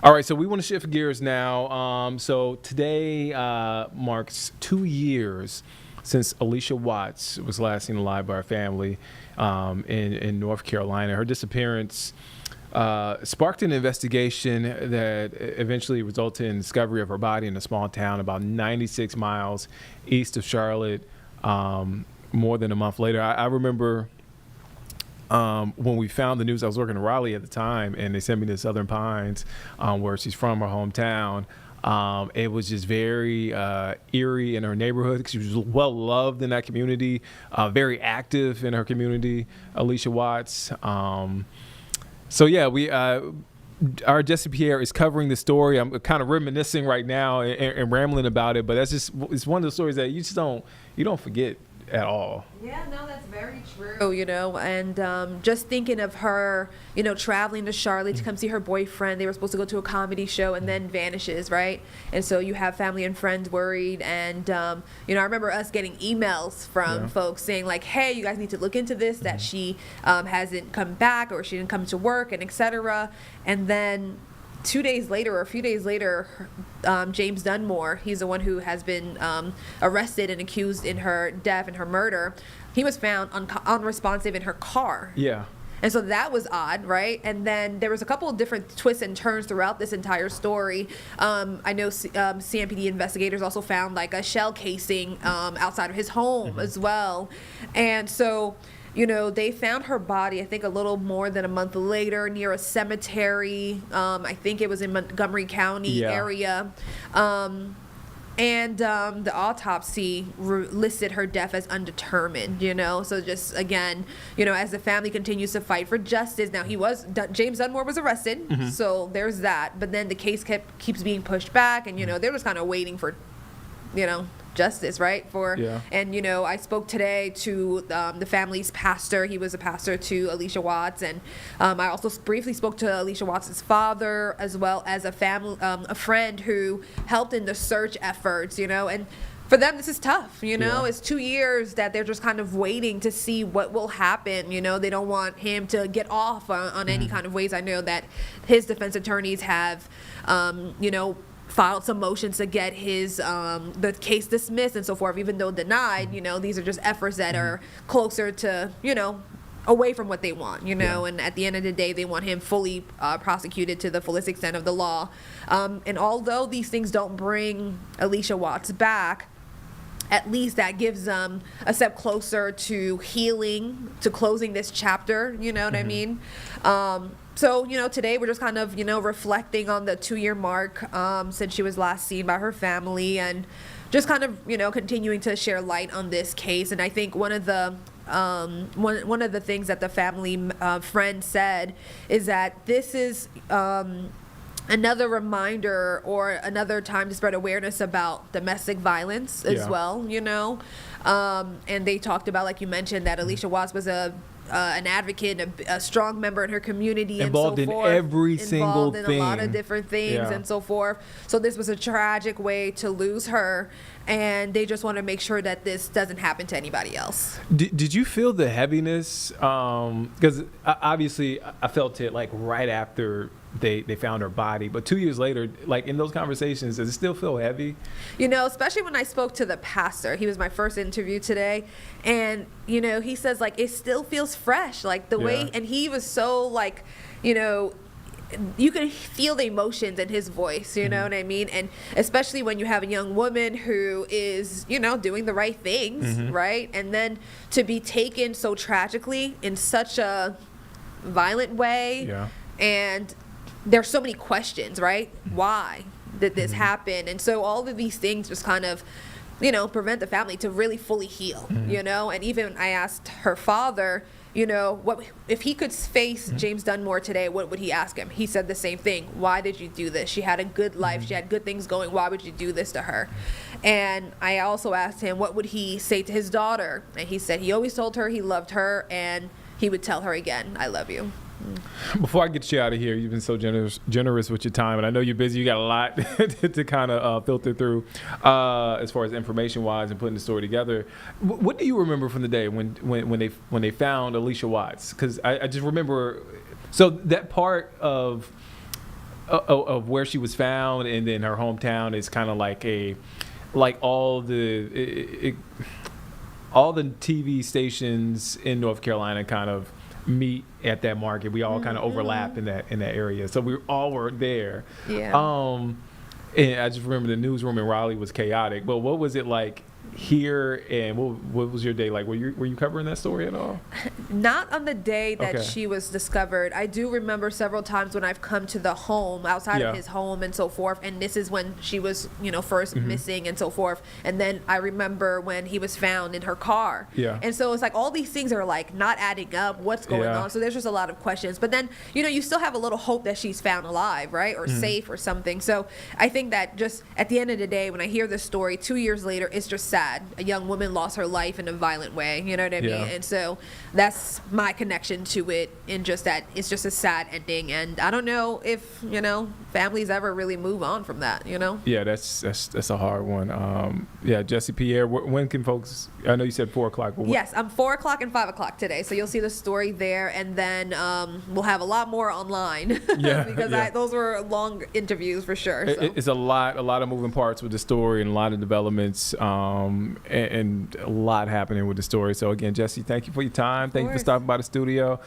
All right, so we want to shift gears now. So today marks 2 years since Allisha Watts was last seen alive by her family in North Carolina. Her disappearance sparked an investigation that eventually resulted in the discovery of her body in a small town about 96 miles east of Charlotte more than a month later. I remember when we found the news. I was working in Raleigh at the time, and they sent me to Southern Pines, where she's from, her hometown. It was just very eerie in her neighborhood because she was well loved in that community, very active in her community, Allisha Watts. So yeah, our Jesse Pierre is covering the story. I'm kind of reminiscing right now and rambling about it, but it's one of those stories that you don't forget at all. Yeah, no, that's very true. And just thinking of her, traveling to Charlotte to come see her boyfriend. They were supposed to go to a comedy show and then vanishes, right? And so you have family and friends worried. And, I remember us getting emails from folks saying like, hey, you guys need to look into this, that she hasn't come back or she didn't come to work and etc. And then 2 days later or a few days later, James Dunmore, he's the one who has been arrested and accused in her death and her murder. He was found unresponsive in her car. Yeah. And so that was odd, right? And then there was a couple of different twists and turns throughout this entire story. I know CMPD investigators also found like a shell casing outside of his home as well. And so they found her body, I think, a little more than a month later near a cemetery. I think it was in Montgomery County area. And the autopsy listed her death as undetermined, So just, again, as the family continues to fight for justice. Now, James Dunmore was arrested, so there's that. But then the case keeps being pushed back, and, they're just kind of waiting for, justice, right? And I spoke today to the family's pastor. He was a pastor to Allisha Watts, and I also briefly spoke to Allisha Watts' father, as well as a friend who helped in the search efforts. And for them, this is tough. It's 2 years that they're just kind of waiting to see what will happen. They don't want him to get off on any kind of ways. I know that his defense attorneys have filed some motions to get his the case dismissed and so forth, even though denied. These are just efforts that are closer to away from what they want. And at the end of the day, they want him fully prosecuted to the fullest extent of the law. And although these things don't bring Allisha Watts back, at least that gives them a step closer to healing, to closing this chapter. You know what I mean? So, today we're just kind of, reflecting on the 2-year mark since she was last seen by her family, and just kind of, continuing to share light on this case. And I think one of the things that the family friend said is that this is another reminder or another time to spread awareness about domestic violence as well, and they talked about, like you mentioned, that Allisha Watts was an advocate, a strong member in her community, involved and so in forth. every single involved in thing. a lot of different things and so forth. So this was a tragic way to lose her, and they just want to make sure that this doesn't happen to anybody else. Did you feel the heaviness? Because obviously I felt it like right after they found her body, but 2 years later, like in those conversations, does it still feel heavy? Especially when I spoke to the pastor. He was my first interview today, and he says like it still feels fresh, like the way, and he was so like, you can feel the emotions in his voice, you know what I mean? And especially when you have a young woman who is, doing the right things, right? And then to be taken so tragically in such a violent way, and there's so many questions, right? Why did this happen? And so all of these things just kind of, prevent the family to really fully heal, And even I asked her father, what if he could face James Dunmore today, what would he ask him? He said the same thing. Why did you do this? She had a good life. She had good things going. Why would you do this to her? And I also asked him, what would he say to his daughter? And he said he always told her he loved her, and he would tell her again, I love you. Before I get you out of here, you've been so generous with your time, and I know you're busy. You got a lot to kind of filter through as far as information-wise and putting the story together. What do you remember from the day when they found Allisha Watts? Because I just remember, so that part of of where she was found, and then her hometown is kind of like all the TV stations in North Carolina kind of meet at that market. We all kind of overlap in that area, so we all were there. Yeah. And I just remember the newsroom in Raleigh was chaotic. But what was it like here, and what was your day like? Were you covering that story at all? Not on the day that Okay. she was discovered. I do remember several times when I've come to the home, outside Yeah. of his home and so forth, and this is when she was, first Mm-hmm. missing and so forth. And then I remember when he was found in her car. Yeah. And so it's like all these things are like not adding up. What's going Yeah. on? So there's just a lot of questions. But then, you still have a little hope that she's found alive, right? Or safe or something. So I think that just at the end of the day, when I hear this story 2 years later, it's just sad. A young woman lost her life in a violent way. You know what I mean? Yeah. And so that's my connection to it, in just that it's just a sad ending. And I don't know if, families ever really move on from that, Yeah, that's a hard one. Yeah, Jesse Pierre, when can folks? I know you said 4:00. But Yes, I'm 4 o'clock and 5 o'clock today. So you'll see the story there. And then we'll have a lot more online. Yeah, because yeah. those were long interviews for sure. So. It's a lot of moving parts with the story, and a lot of developments, and a lot happening with the story. So again, Jesse, thank you for your time. Thank you for course. stopping by the studio.